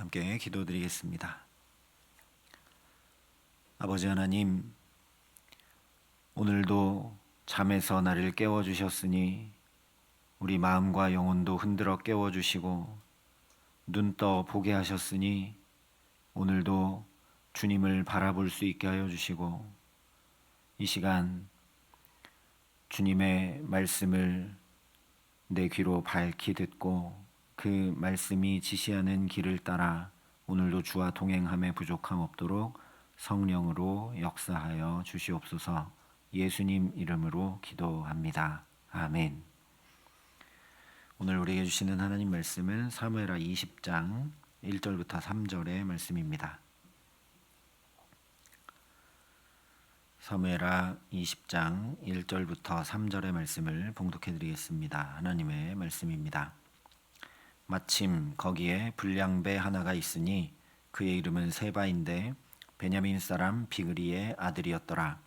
함께 기도드리겠습니다. 아버지 하나님, 오늘도 잠에서 나를 깨워주셨으니 우리 마음과 영혼도 흔들어 깨워주시고 눈 떠 보게 하셨으니 오늘도 주님을 바라볼 수 있게 하여 주시고 이 시간 주님의 말씀을 내 귀로 밝히 듣고 그 말씀이 지시하는 길을 따라 오늘도 주와 동행함에 부족함 없도록 성령으로 역사하여 주시옵소서. 예수님 이름으로 기도합니다. 아멘. 오늘 우리에게 주시는 하나님 말씀은 사무엘하 20장 1절부터 3절의 말씀입니다. 사무엘하 20장 1절부터 3절의 말씀을 봉독해 드리겠습니다. 하나님의 말씀입니다. 마침 거기에 불량배 하나가 있으니 그의 이름은 세바인데 베냐민 사람 비그리의 아들이었더라.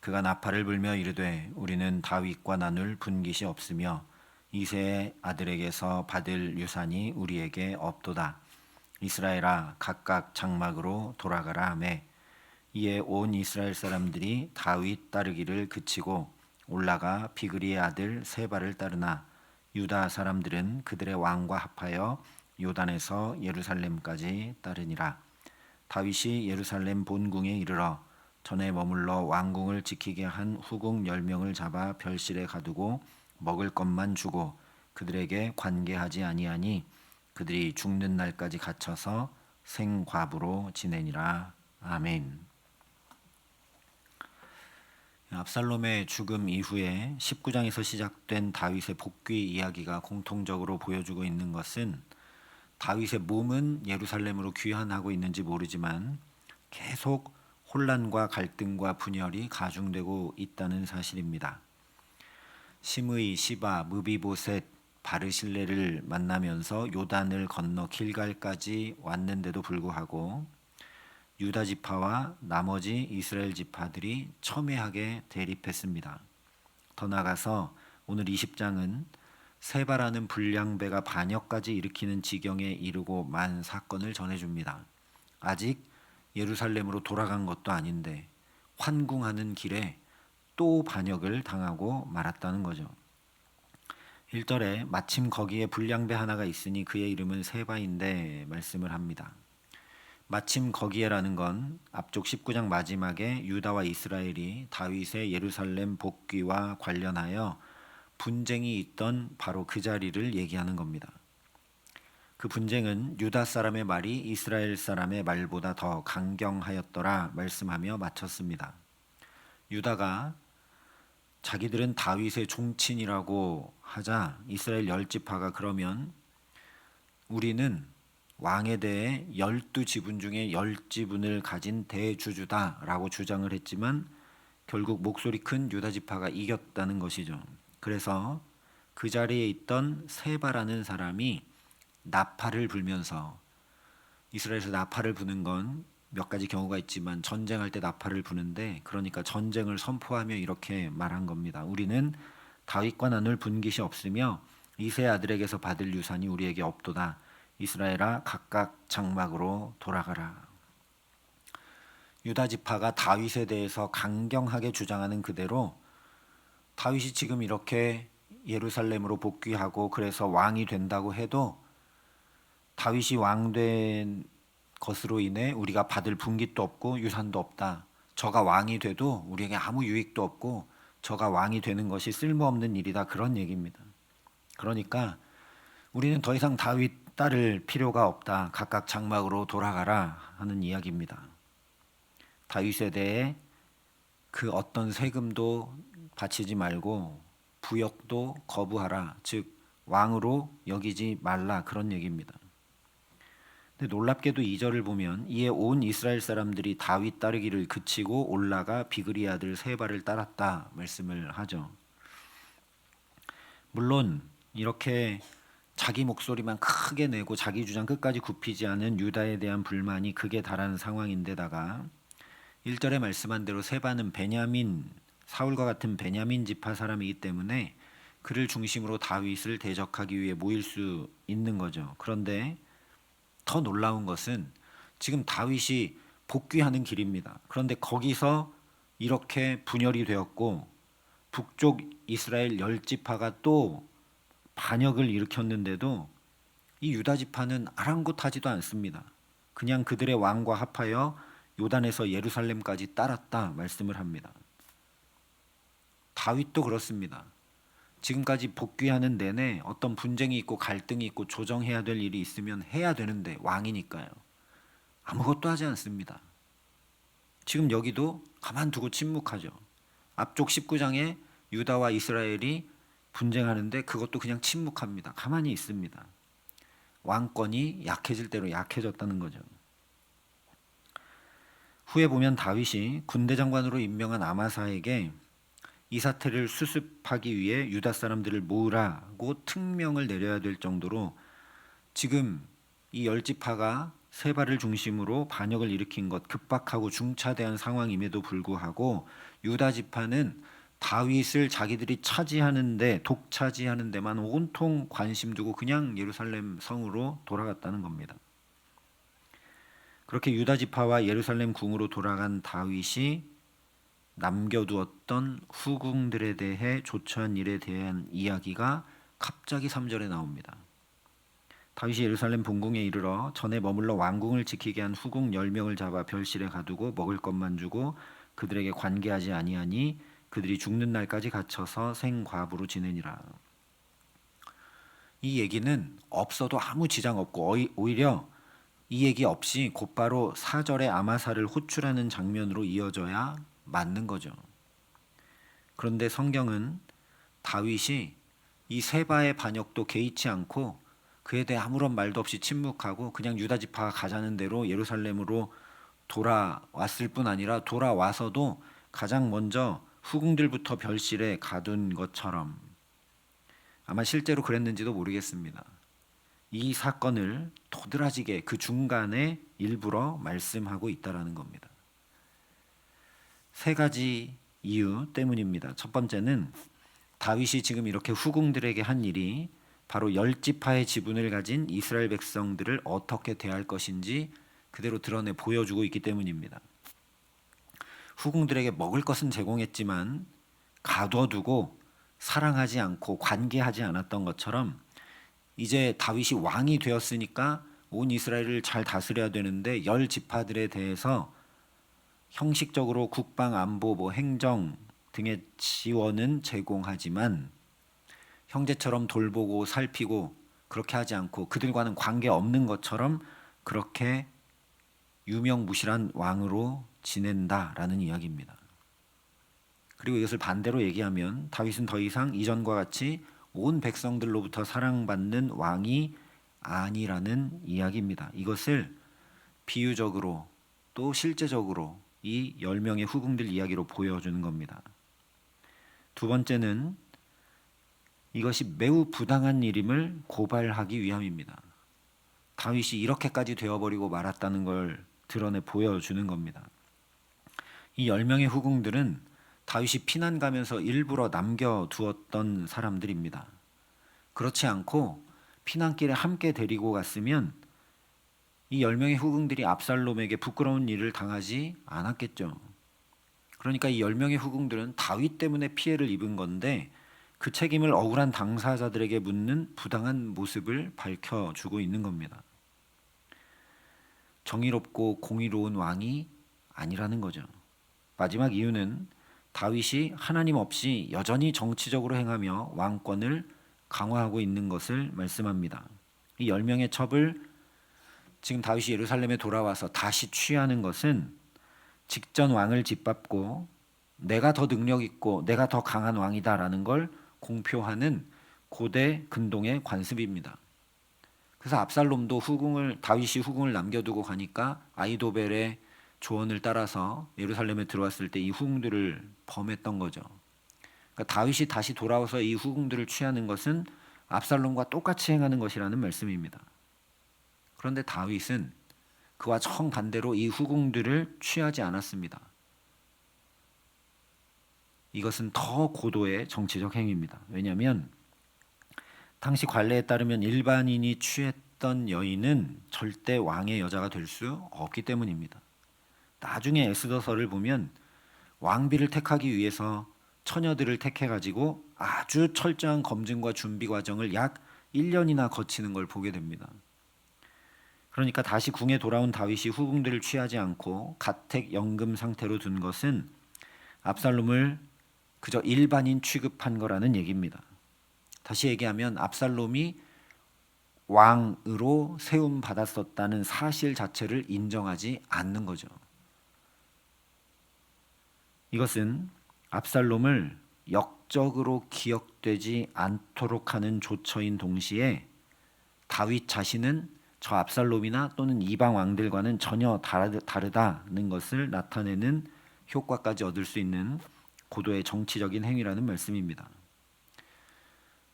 그가 나팔을 불며 이르되 우리는 다윗과 나눌 분깃이 없으며 이새의 아들에게서 받을 유산이 우리에게 없도다. 이스라엘아 각각 장막으로 돌아가라 하매 이에 온 이스라엘 사람들이 다윗 따르기를 그치고 올라가 비그리의 아들 세바를 따르나 유다 사람들은 그들의 왕과 합하여 요단에서 예루살렘까지 따르니라. 다윗이 예루살렘 본궁에 이르러 전에 머물러 왕궁을 지키게 한 후궁 10명을 잡아 별실에 가두고 먹을 것만 주고 그들에게 관계하지 아니하니 그들이 죽는 날까지 갇혀서 생과부로 지내니라. 아멘. 압살롬의 죽음 이후에 19장에서 시작된 다윗의 복귀 이야기가 공통적으로 보여주고 있는 것은 다윗의 몸은 예루살렘으로 귀환하고 있는지 모르지만 계속 혼란과 갈등과 분열이 가중되고 있다는 사실입니다. 시므이, 시바, 무비보셋, 바르실레를 만나면서 요단을 건너 길갈까지 왔는데도 불구하고 유다 지파와 나머지 이스라엘 지파들이 첨예하게 대립했습니다. 더 나아가서 오늘 20장은 세바라는 불량배가 반역까지 일으키는 지경에 이르고 만 사건을 전해줍니다. 아직 예루살렘으로 돌아간 것도 아닌데 환궁하는 길에 또 반역을 당하고 말았다는 거죠. 1절에 마침 거기에 불량배 하나가 있으니 그의 이름은 세바인데 말씀을 합니다. 마침 거기에라는 건 앞쪽 19장 마지막에 유다와 이스라엘이 다윗의 예루살렘 복귀와 관련하여 분쟁이 있던 바로 그 자리를 얘기하는 겁니다. 그 분쟁은 유다 사람의 말이 이스라엘 사람의 말보다 더 강경하였더라 말씀하며 마쳤습니다. 유다가 자기들은 다윗의 종친이라고 하자 이스라엘 10지파가 그러면 우리는 왕에 대해 12지분 중에 10지분을 가진 대주주다라고 주장을 했지만 결국 목소리 큰 유다 지파가 이겼다는 것이죠. 그래서 그 자리에 있던 세바라는 사람이 나팔을 불면서, 이스라엘에서 나팔을 부는 건 몇 가지 경우가 있지만 전쟁할 때 나팔을 부는데, 그러니까 전쟁을 선포하며 이렇게 말한 겁니다. 우리는 다윗과 나눌 분깃이 없으며 이새 아들에게서 받을 유산이 우리에게 없도다. 이스라엘아 각각 장막으로 돌아가라. 유다 지파가 다윗에 대해서 강경하게 주장하는 그대로 다윗이 지금 이렇게 예루살렘으로 복귀하고 그래서 왕이 된다고 해도 다윗이 왕된 것으로 인해 우리가 받을 분깃도 없고 유산도 없다. 저가 왕이 돼도 우리에게 아무 유익도 없고 저가 왕이 되는 것이 쓸모없는 일이다. 그런 얘기입니다. 그러니까 우리는 더 이상 다윗 따를 필요가 없다. 각각 장막으로 돌아가라 하는 이야기입니다. 다윗에 대해 그 어떤 세금도 바치지 말고 부역도 거부하라. 즉 왕으로 여기지 말라. 그런 얘기입니다. 근데 놀랍게도 2절을 보면 이에 온 이스라엘 사람들이 다윗 따르기를 그치고 올라가 비그리 아들 세바를 따랐다 말씀을 하죠. 물론 이렇게 자기 목소리만 크게 내고 자기 주장 끝까지 굽히지 않은 유다에 대한 불만이 극에 달하는 상황인데다가 1절에 말씀한 대로 세바는 베냐민, 사울과 같은 베냐민 지파 사람이기 때문에 그를 중심으로 다윗을 대적하기 위해 모일 수 있는 거죠. 그런데 더 놀라운 것은 지금 다윗이 복귀하는 길입니다. 그런데 거기서 이렇게 분열이 되었고 북쪽 이스라엘 열 지파가 또 반역을 일으켰는데도 이 유다 지파는 아랑곳하지도 않습니다. 그냥 그들의 왕과 합하여 요단에서 예루살렘까지 따랐다 말씀을 합니다. 다윗도 그렇습니다. 지금까지 복귀하는 내내 어떤 분쟁이 있고 갈등이 있고 조정해야 될 일이 있으면 해야 되는데 왕이니까요. 아무것도 하지 않습니다. 지금 여기도 가만두고 침묵하죠. 앞쪽 19장에 유다와 이스라엘이 분쟁하는데 그것도 그냥 침묵합니다. 가만히 있습니다. 왕권이 약해질 대로 약해졌다는 거죠. 후에 보면 다윗이 군대 장관으로 임명한 아마사에게 이 사태를 수습하기 위해 유다 사람들을 모으라고 특명을 내려야 될 정도로 지금 이 열 지파가 세바를 중심으로 반역을 일으킨 것, 급박하고 중차대한 상황임에도 불구하고 유다 지파는 다윗을 자기들이 차지하는데 독차지하는 데만 온통 관심 두고 그냥 예루살렘 성으로 돌아갔다는 겁니다. 그렇게 유다 지파와 예루살렘 궁으로 돌아간 다윗이 남겨두었던 후궁들에 대해 조처한 일에 대한 이야기가 갑자기 3절에 나옵니다. 다윗이 예루살렘 본궁에 이르러 전에 머물러 왕궁을 지키게 한 후궁 10명을 잡아 별실에 가두고 먹을 것만 주고 그들에게 관계하지 아니하니 그들이 죽는 날까지 갇혀서 생과부로 지내니라. 이 얘기는 없어도 아무 지장 없고 오히려 이 얘기 없이 곧바로 4절에 아마사를 호출하는 장면으로 이어져야 맞는 거죠. 그런데 성경은 다윗이 이 세바의 반역도 개의치 않고 그에 대해 아무런 말도 없이 침묵하고 그냥 유다 지파가 가자는 대로 예루살렘으로 돌아왔을 뿐 아니라 돌아와서도 가장 먼저 후궁들부터 별실에 가둔 것처럼 아마 실제로 그랬는지도 모르겠습니다. 이 사건을 도드라지게 그 중간에 일부러 말씀하고 있다라는 겁니다. 세 가지 이유 때문입니다. 첫 번째는 다윗이 지금 이렇게 후궁들에게 한 일이 바로 열 지파의 지분을 가진 이스라엘 백성들을 어떻게 대할 것인지 그대로 드러내 보여주고 있기 때문입니다. 후궁들에게 먹을 것은 제공했지만 가둬두고 사랑하지 않고 관계하지 않았던 것처럼 이제 다윗이 왕이 되었으니까 온 이스라엘을 잘 다스려야 되는데 열 지파들에 대해서 형식적으로 국방, 안보, 행정 등의 지원은 제공하지만 형제처럼 돌보고 살피고 그렇게 하지 않고 그들과는 관계 없는 것처럼 그렇게 유명무실한 왕으로 지낸다라는 이야기입니다. 그리고 이것을 반대로 얘기하면 다윗은 더 이상 이전과 같이 온 백성들로부터 사랑받는 왕이 아니라는 이야기입니다. 이것을 비유적으로 또 실제적으로 이 10명의 후궁들 이야기로 보여주는 겁니다. 두 번째는 이것이 매우 부당한 일임을 고발하기 위함입니다. 다윗이 이렇게까지 되어버리고 말았다는 걸 드러내 보여주는 겁니다. 이 10명의 후궁들은 다윗이 피난 가면서 일부러 남겨두었던 사람들입니다. 그렇지 않고 피난길에 함께 데리고 갔으면 이 10명의 후궁들이 압살롬에게 부끄러운 일을 당하지 않았겠죠. 그러니까 이 10명의 후궁들은 다윗 때문에 피해를 입은 건데 그 책임을 억울한 당사자들에게 묻는 부당한 모습을 밝혀주고 있는 겁니다. 정의롭고 공의로운 왕이 아니라는 거죠. 마지막 이유는 다윗이 하나님 없이 여전히 정치적으로 행하며 왕권을 강화하고 있는 것을 말씀합니다. 이 10명의 첩을 지금 다윗이 예루살렘에 돌아와서 다시 취하는 것은 직전 왕을 짓밟고 내가 더 능력 있고 내가 더 강한 왕이다라는 걸 공표하는 고대 근동의 관습입니다. 그래서 압살롬도 다윗이 후궁을 남겨두고 가니까 아히도벨의 조언을 따라서 예루살렘에 들어왔을 때 이 후궁들을 범했던 거죠. 그러니까 다윗이 다시 돌아와서 이 후궁들을 취하는 것은 압살롬과 똑같이 행하는 것이라는 말씀입니다. 그런데 다윗은 그와 정반대로 이 후궁들을 취하지 않았습니다. 이것은 더 고도의 정치적 행위입니다. 왜냐하면 당시 관례에 따르면 일반인이 있던 여인은 절대 왕의 여자가 될 수 없기 때문입니다. 나중에 에스더서를 보면 왕비를 택하기 위해서 처녀들을 택해가지고 아주 철저한 검증과 준비 과정을 약 1년이나 거치는 걸 보게 됩니다. 그러니까 다시 궁에 돌아온 다윗이 후궁들을 취하지 않고 가택 연금 상태로 둔 것은 압살롬을 그저 일반인 취급한 거라는 얘기입니다. 다시 얘기하면 압살롬이 왕으로 세움 받았었다는 사실 자체를 인정하지 않는 거죠. 이것은 압살롬을 역적으로 기억되지 않도록 하는 조처인 동시에 다윗 자신은 저 압살롬이나 또는 이방 왕들과는 전혀 다르다는 것을 나타내는 효과까지 얻을 수 있는 고도의 정치적인 행위라는 말씀입니다.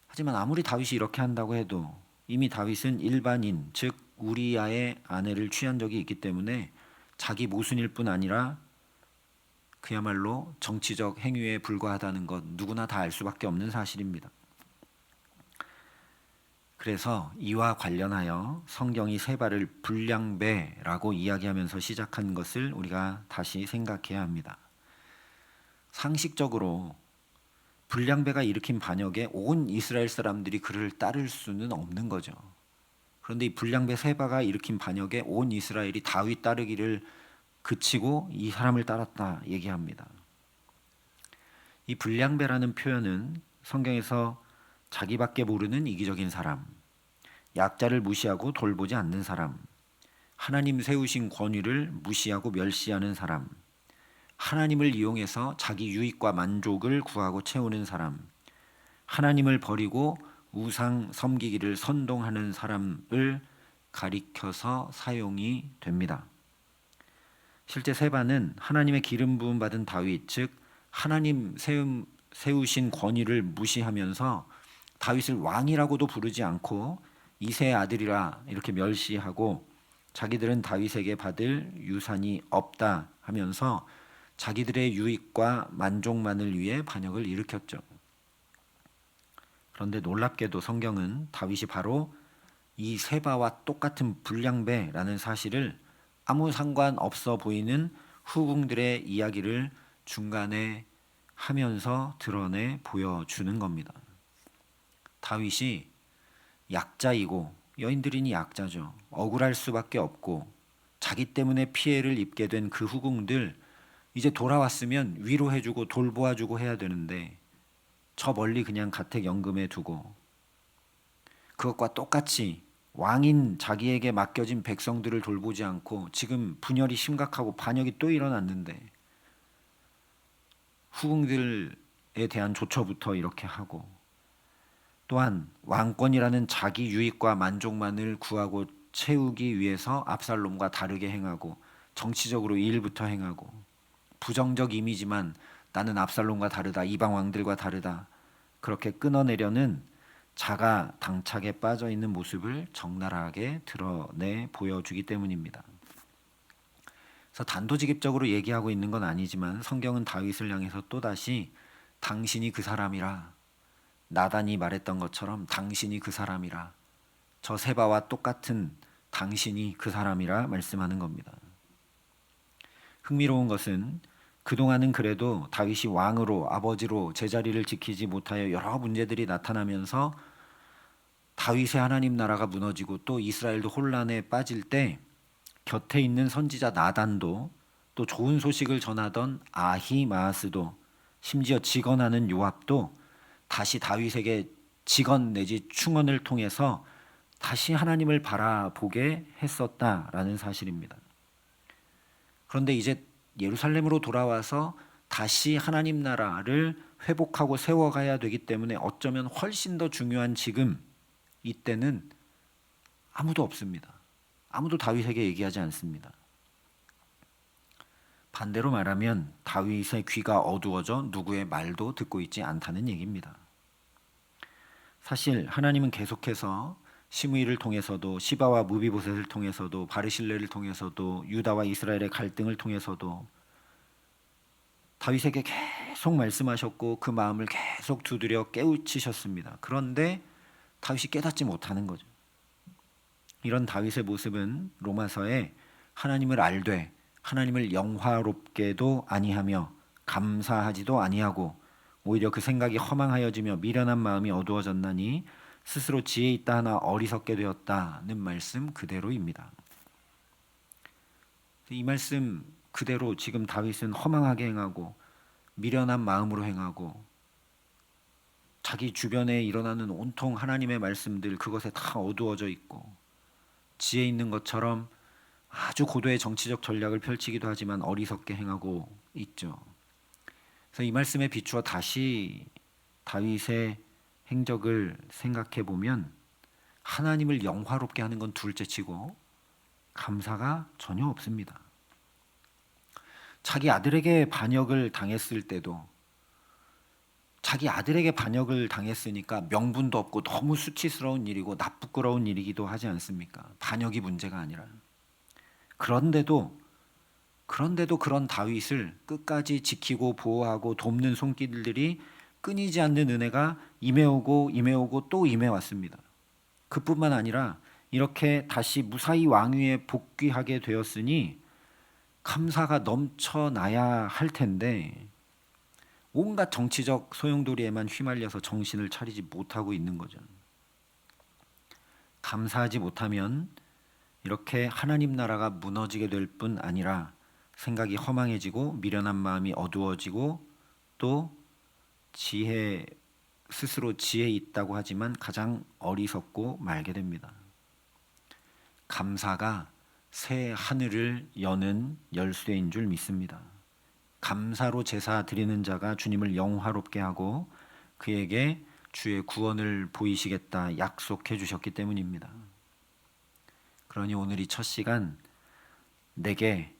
하지만 아무리 다윗이 이렇게 한다고 해도 이미 다윗은 일반인, 즉 우리아의 아내를 취한 적이 있기 때문에 자기 모순일 뿐 아니라 그야말로 정치적 행위에 불과하다는 것 누구나 다 알 수밖에 없는 사실입니다. 그래서 이와 관련하여 성경이 세바를 불량배라고 이야기하면서 시작한 것을 우리가 다시 생각해야 합니다. 상식적으로 불량배가 일으킨 반역에 온 이스라엘 사람들이 그를 따를 수는 없는 거죠. 그런데 이 불량배 세바가 일으킨 반역에 온 이스라엘이 다윗 따르기를 그치고 이 사람을 따랐다 얘기합니다. 이 불량배라는 표현은 성경에서 자기밖에 모르는 이기적인 사람, 약자를 무시하고 돌보지 않는 사람, 하나님 세우신 권위를 무시하고 멸시하는 사람, 하나님을 이용해서 자기 유익과 만족을 구하고 채우는 사람, 하나님을 버리고 우상 섬기기를 선동하는 사람을 가리켜서 사용이 됩니다. 실제 세바는 하나님의 기름 부음 받은 다윗, 즉 하나님 세우신 권위를 무시하면서 다윗을 왕이라고도 부르지 않고 이새의 아들이라 이렇게 멸시하고 자기들은 다윗에게 받을 유산이 없다 하면서 자기들의 유익과 만족만을 위해 반역을 일으켰죠. 그런데 놀랍게도 성경은 다윗이 바로 이 세바와 똑같은 불량배라는 사실을 아무 상관없어 보이는 후궁들의 이야기를 중간에 하면서 드러내 보여주는 겁니다. 다윗이 약자이고 여인들이니 약자죠. 억울할 수밖에 없고 자기 때문에 피해를 입게 된 그 후궁들 이제 돌아왔으면 위로해주고 돌보아주고 해야 되는데 저 멀리 그냥 가택연금에 두고 그것과 똑같이 왕인 자기에게 맡겨진 백성들을 돌보지 않고 지금 분열이 심각하고 반역이 또 일어났는데 후궁들에 대한 조처부터 이렇게 하고 또한 왕권이라는 자기 유익과 만족만을 구하고 채우기 위해서 압살롬과 다르게 행하고 정치적으로 일부터 행하고 부정적 이미지만 나는 압살롬과 다르다, 이방 왕들과 다르다 그렇게 끊어내려는 자가 당착에 빠져 있는 모습을 적나라하게 드러내 보여주기 때문입니다. 그래서 단도직입적으로 얘기하고 있는 건 아니지만 성경은 다윗을 향해서 또다시 당신이 그 사람이라, 나단이 말했던 것처럼 당신이 그 사람이라, 저 세바와 똑같은 당신이 그 사람이라 말씀하는 겁니다. 흥미로운 것은 그동안은 그래도 다윗이 왕으로 아버지로 제자리를 지키지 못하여 여러 문제들이 나타나면서 다윗의 하나님 나라가 무너지고 또 이스라엘도 혼란에 빠질 때 곁에 있는 선지자 나단도 또 좋은 소식을 전하던 아히마아스도 심지어 직언하는 요압도 다시 다윗에게 직언 내지 충언을 통해서 다시 하나님을 바라보게 했었다라는 사실입니다. 그런데 이제 예루살렘으로 돌아와서 다시 하나님 나라를 회복하고 세워가야 되기 때문에 어쩌면 훨씬 더 중요한 지금 이때는 아무도 없습니다. 아무도 다윗에게 얘기하지 않습니다. 반대로 말하면 다윗의 귀가 어두워져 누구의 말도 듣고 있지 않다는 얘기입니다. 사실 하나님은 계속해서 시므이를 통해서도 시바와 무비보셋을 통해서도 바르실레를 통해서도 유다와 이스라엘의 갈등을 통해서도 다윗에게 계속 말씀하셨고 그 마음을 계속 두드려 깨우치셨습니다. 그런데 다윗이 깨닫지 못하는 거죠. 이런 다윗의 모습은 로마서에 하나님을 알되 하나님을 영화롭게도 아니하며 감사하지도 아니하고 오히려 그 생각이 허망하여지며 미련한 마음이 어두워졌나니 스스로 지혜 있다 하나 어리석게 되었다는 말씀 그대로입니다. 이 말씀 그대로 지금 다윗은 허망하게 행하고 미련한 마음으로 행하고 자기 주변에 일어나는 온통 하나님의 말씀들 그것에 다 어두워져 있고 지혜 있는 것처럼 아주 고도의 정치적 전략을 펼치기도 하지만 어리석게 행하고 있죠. 그래서 이 말씀에 비추어 다시 다윗의 행적을 생각해 보면 하나님을 영화롭게 하는 건 둘째치고 감사가 전혀 없습니다. 자기 아들에게 반역을 당했을 때도 자기 아들에게 반역을 당했으니까 명분도 없고 너무 수치스러운 일이고 나쁘끄러운 일이기도 하지 않습니까? 반역이 문제가 아니라. 그런데도 그런 다윗을 끝까지 지키고 보호하고 돕는 손길들이 끊이지 않는 은혜가 임해오고 또 임해왔습니다. 그뿐만 아니라 이렇게 다시 무사히 왕위에 복귀하게 되었으니 감사가 넘쳐나야 할 텐데 온갖 정치적 소용돌이에만 휘말려서 정신을 차리지 못하고 있는 거죠. 감사하지 못하면 이렇게 하나님 나라가 무너지게 될 뿐 아니라 생각이 허망해지고 미련한 마음이 어두워지고 또 스스로 지혜 있다고 하지만 가장 어리석고 말게 됩니다. 감사가 새 하늘을 여는 열쇠인 줄 믿습니다. 감사로 제사 드리는 자가 주님을 영화롭게 하고 그에게 주의 구원을 보이시겠다 약속해 주셨기 때문입니다. 그러니 오늘 이 첫 시간 내게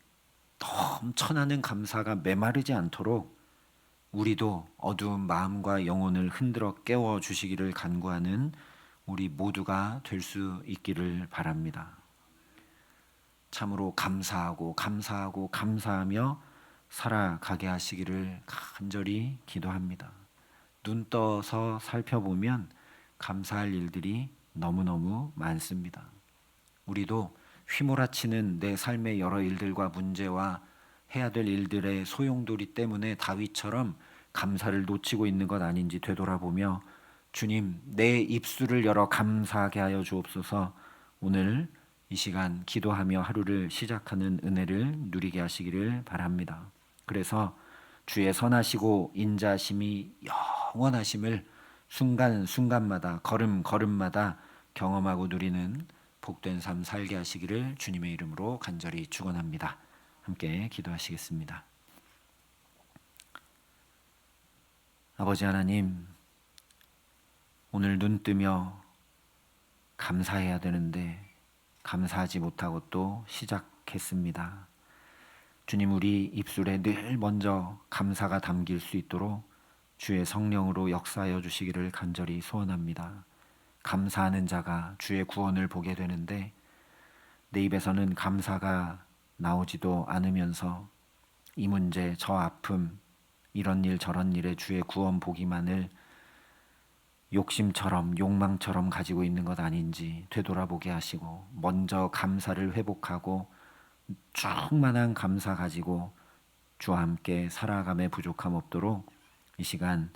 넘쳐나는 감사가 메마르지 않도록 우리도 어두운 마음과 영혼을 흔들어 깨워 주시기를 간구하는 우리 모두가 될 수 있기를 바랍니다. 참으로 감사하며 살아가게 하시기를 간절히 기도합니다. 눈 떠서 살펴보면 감사할 일들이 너무너무 많습니다. 우리도 휘몰아치는 내 삶의 여러 일들과 문제와 해야 될 일들의 소용돌이 때문에 다윗처럼 감사를 놓치고 있는 것 아닌지 되돌아보며 주님 내 입술을 열어 감사하게 하여 주옵소서. 오늘 이 시간 기도하며 하루를 시작하는 은혜를 누리게 하시기를 바랍니다. 그래서 주의 선하시고 인자심이 영원하심을 순간순간마다 걸음걸음마다 경험하고 누리는 복된 삶 살게 하시기를 주님의 이름으로 간절히 축원합니다. 함께 기도하시겠습니다. 아버지 하나님, 오늘 눈 뜨며 감사해야 되는데 감사하지 못하고 또 시작했습니다. 주님, 우리 입술에 늘 먼저 감사가 담길 수 있도록 주의 성령으로 역사하여 주시기를 간절히 소원합니다. 감사하는 자가 주의 구원을 보게 되는데 내 입에서는 감사가 나오지도 않으면서 이 문제, 저 아픔, 이런 일 저런 일에 주의 구원 보기만을 욕심처럼 욕망처럼 가지고 있는 것 아닌지 되돌아보게 하시고 먼저 감사를 회복하고 충만한 감사 가지고 주와 함께 살아감에 부족함 없도록 이 시간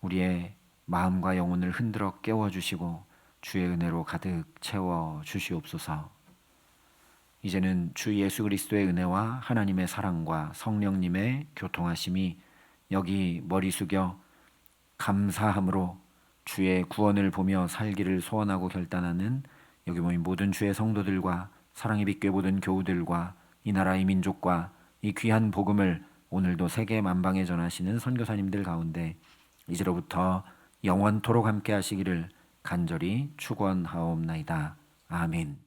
우리의 마음과 영혼을 흔들어 깨워주시고 주의 은혜로 가득 채워 주시옵소서. 이제는 주 예수 그리스도의 은혜와 하나님의 사랑과 성령님의 교통하심이 여기 머리 숙여 감사함으로 주의 구원을 보며 살기를 소원하고 결단하는 여기 모인 모든 주의 성도들과 사랑의 빛교회 모든 교우들과 이 나라의 민족과 이 귀한 복음을 오늘도 세계 만방에 전하시는 선교사님들 가운데 이제로부터 영원토록 함께 하시기를 간절히 축원하옵나이다. 아멘.